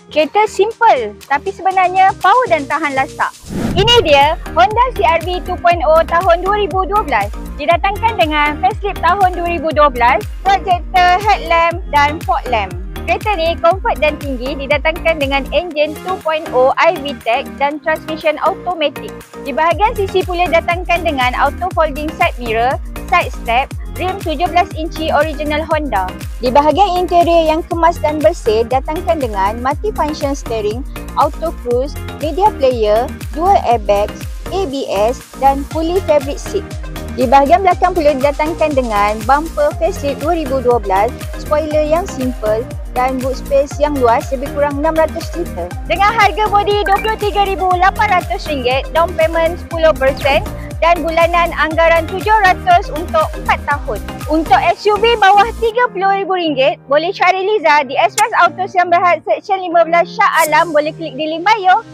Kereta simple tapi sebenarnya power dan tahan lasak. Ini dia Honda CR-V 2.0 tahun 2012. Didatangkan dengan facelift tahun 2012, projector headlamp dan fog lamp. Kereta ni comfort dan tinggi, didatangkan dengan enjin 2.0 iVTEC dan transmission automatic. Di bahagian sisi pula datangkan dengan auto folding side mirror, side step, rim 17 inci original Honda. Di bahagian interior yang kemas dan bersih datangkan dengan multi-function steering, auto cruise, media player, dual airbags, ABS dan fully fabric seat. Di bahagian belakang pula didatangkan dengan bumper facelift 2012, spoiler yang simple dan boot space yang luas lebih kurang 600 liter. Dengan harga bodi RM23,800, down payment 10% dan bulanan anggaran RM700 untuk 4 tahun. Untuk SUV bawah RM30,000, boleh cari Liza di Express Autos yang berhad Seksyen 15 Shah Alam, boleh klik di link bio.